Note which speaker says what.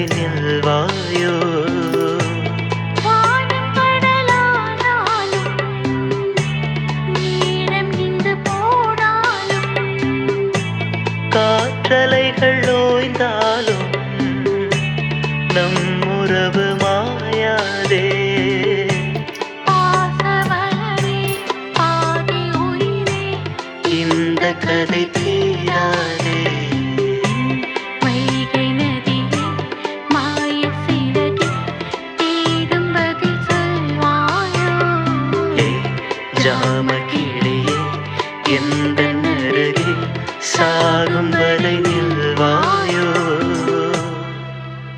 Speaker 1: அருகினில் வாயோ.
Speaker 2: வானம் கடலானாலும் நேரம் இங்கு போனாலும்
Speaker 1: காற்றலைகள் ஓய்ந்தாலும் நம் உறவு மாயாதே.
Speaker 2: பாசமலரே பாதி உயிரே
Speaker 1: இந்த கதை